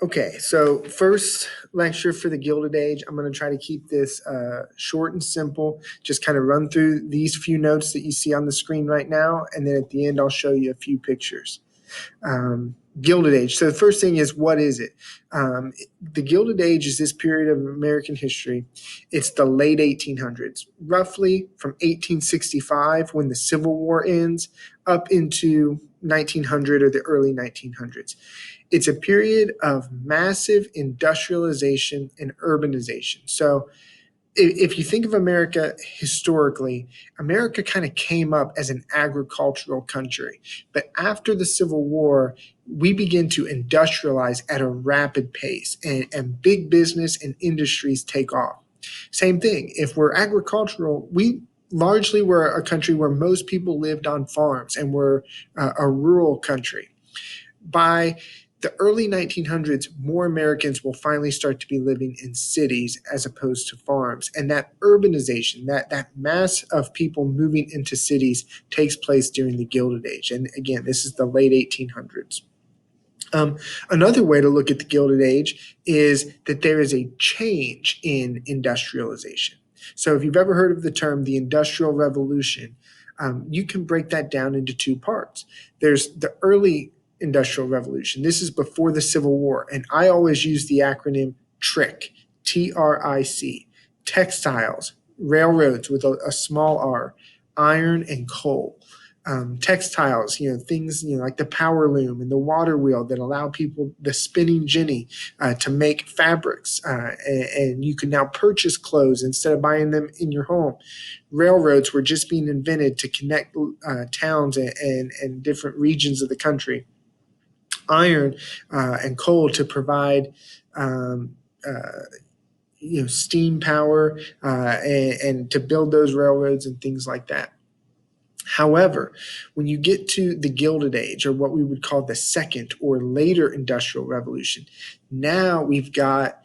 Okay, so first lecture for the Gilded Age. I'm going to try to keep this short and simple, just kind of run through these few notes that you see on the screen right now, and then at the end I'll show you a few pictures. Gilded Age. So the first thing is, what is it? The Gilded Age is this period of American history. It's the late 1800s, roughly from 1865, when the Civil War ends, up into 1900 or the early 1900s. It's a period of massive industrialization and urbanization. So if you think of America historically, America kind of came up as an agricultural country. But after the Civil War, we begin to industrialize at a rapid pace, and big business and industries take off. Same thing, if we're agricultural, we largely were a country where most people lived on farms and we're a rural country. By the early 1900s, more Americans will finally start to be living in cities as opposed to farms. And that urbanization, that mass of people moving into cities takes place during the Gilded Age. And again, this is the late 1800s. Another way to look at the Gilded Age is that there is a change in industrialization. So if you've ever heard of the term the Industrial Revolution, you can break that down into two parts. There's the early Industrial Revolution. This is before the Civil War, and I always use the acronym TRIC, T-R-I-C, textiles, railroads with a small r, iron and coal. Textiles, things, like the power loom and the water wheel that allow people, the spinning jenny, to make fabrics. And you can now purchase clothes instead of buying them in your home. Railroads were just being invented to connect towns and different regions of the country. Iron and coal to provide steam power and to build those railroads and things like that. However, when you get to the Gilded Age, or what we would call the second or later Industrial Revolution, now we've got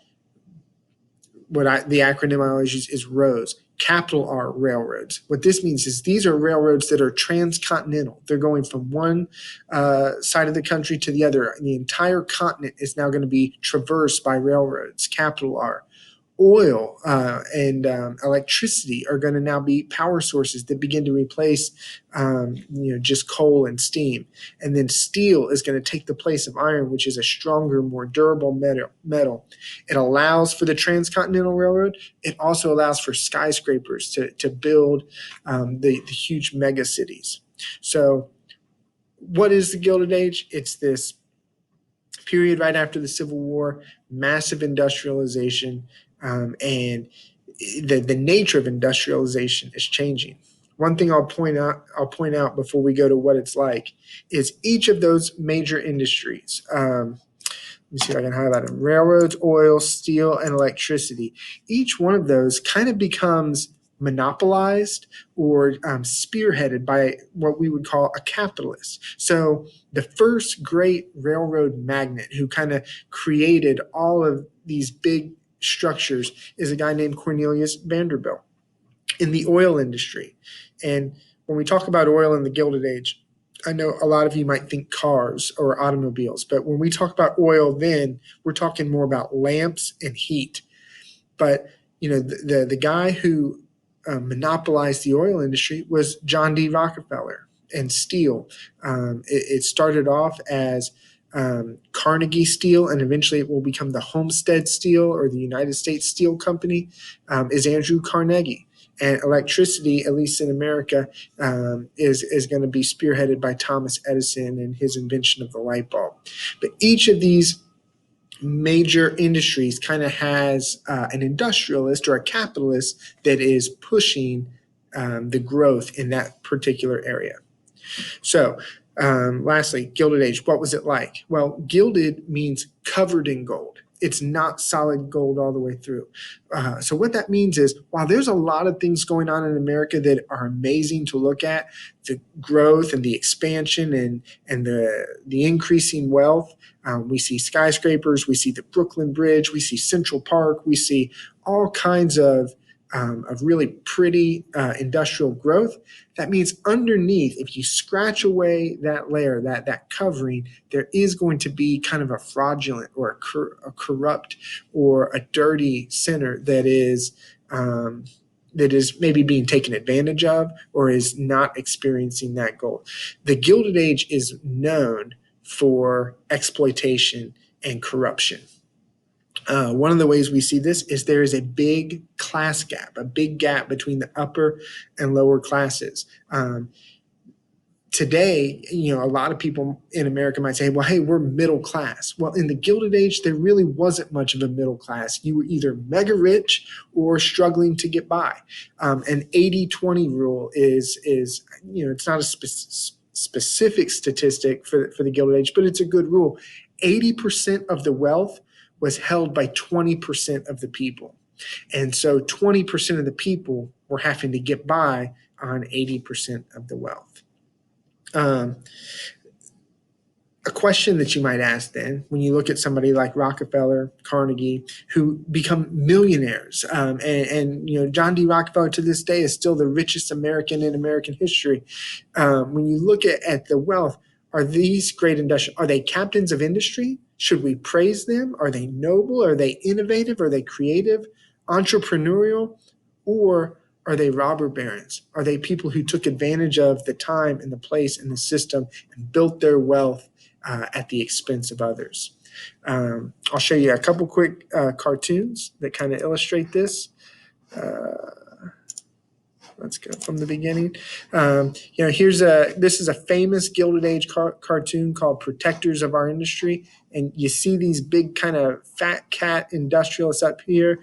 the acronym I always use is ROADS, capital R railroads. What this means is these are railroads that are transcontinental. They're going from one side of the country to the other. And the entire continent is now going to be traversed by railroads, capital R. Oil and electricity are going to now be power sources that begin to replace just coal and steam. And then steel is going to take the place of iron, which is a stronger, more durable metal. It allows for the transcontinental railroad. It also allows for skyscrapers to build the huge mega cities. So what is the Gilded Age? It's this period right after the Civil War, massive industrialization, and the nature of industrialization is changing. One thing I'll point out before we go to what it's like is each of those major industries. Let me see if I can highlight them. Railroads, oil, steel, and electricity. Each one of those kind of becomes monopolized or spearheaded by what we would call a capitalist. So the first great railroad magnate who kind of created all of these big structures is a guy named Cornelius Vanderbilt in the oil industry. And when we talk about oil in the Gilded Age, I know a lot of you might think cars or automobiles, but when we talk about oil then, we're talking more about lamps and heat. But the guy who monopolized the oil industry was John D. Rockefeller. And steel. It started off as Carnegie Steel, and eventually it will become the Homestead Steel or the United States Steel Company, is Andrew Carnegie. And electricity, at least in America, is going to be spearheaded by Thomas Edison and his invention of the light bulb. But each of these major industries kind of has an industrialist or a capitalist that is pushing the growth in that particular area. So lastly, Gilded Age, what was it like? Well, gilded means covered in gold. It's not solid gold all the way through. So what that means is, while there's a lot of things going on in America that are amazing to look at, the growth and the expansion and the increasing wealth, we see skyscrapers, we see the Brooklyn Bridge, we see Central Park, we see all kinds of of really pretty industrial growth. That means underneath, if you scratch away that layer, that covering, there is going to be kind of a fraudulent or a corrupt or a dirty center that is maybe being taken advantage of or is not experiencing that goal. The Gilded Age is known for exploitation and corruption. One of the ways we see this is there is a big class gap, a big gap between the upper and lower classes. Today, a lot of people in America might say, well, hey, we're middle class. Well, in the Gilded Age, there really wasn't much of a middle class. You were either mega rich or struggling to get by. An 80-20 rule is it's not a specific statistic for the Gilded Age, but it's a good rule. 80% of the wealth was held by 20% of the people. And so 20% of the people were having to get by on 80% of the wealth. A question that you might ask then, when you look at somebody like Rockefeller, Carnegie, who become millionaires, and John D. Rockefeller to this day is still the richest American in American history. When you look at the wealth, are these great industrial? Are they captains of industry? Should we praise them? Are they noble? Are they innovative? Are they creative, entrepreneurial, or are they robber barons? Are they people who took advantage of the time and the place and the system and built their wealth at the expense of others? I'll show you a couple quick cartoons that kind of illustrate this. Let's go from the beginning. This is a famous Gilded Age cartoon called Protectors of Our Industry. And you see these big kind of fat cat industrialists up here,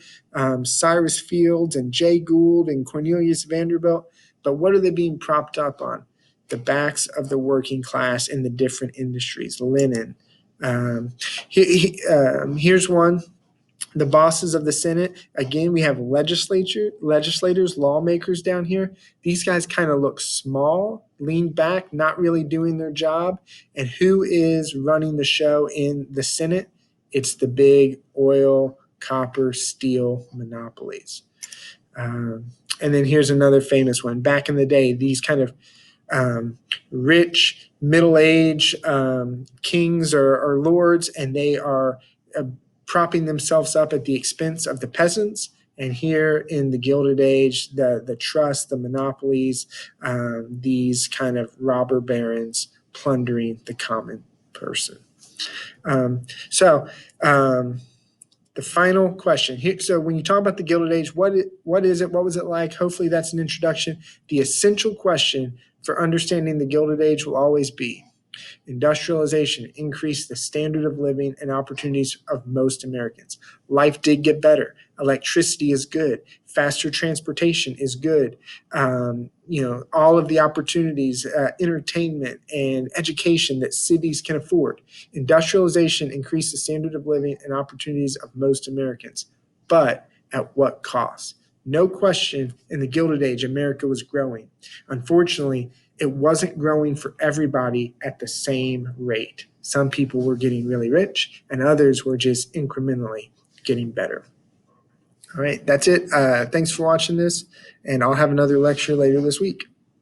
Cyrus Fields and Jay Gould and Cornelius Vanderbilt. But what are they being propped up on? The backs of the working class in the different industries, linen. Here's one. The bosses of the Senate. Again, we have legislators, lawmakers down here. These guys kind of look small, lean back, not really doing their job. And who is running the show in the Senate? It's the big oil, copper, steel monopolies. And then here's another famous one. Back in the day, these kind of rich, middle-aged kings or lords, and they are propping themselves up at the expense of the peasants. And here in the Gilded Age, the trust, the monopolies, these kind of robber barons plundering the common person. The final question here. So when you talk about the Gilded Age, what is it? What was it like? Hopefully that's an introduction. The essential question for understanding the Gilded Age will always be: industrialization increased the standard of living and opportunities of most Americans. Life did get better. Electricity is good. Faster transportation is good. All of the opportunities, entertainment and education that cities can afford. Industrialization increased the standard of living and opportunities of most Americans. But at what cost? No question, in the Gilded Age, America was growing. Unfortunately, it wasn't growing for everybody at the same rate. Some people were getting really rich, and others were just incrementally getting better. All right, that's it. Thanks for watching this, and I'll have another lecture later this week.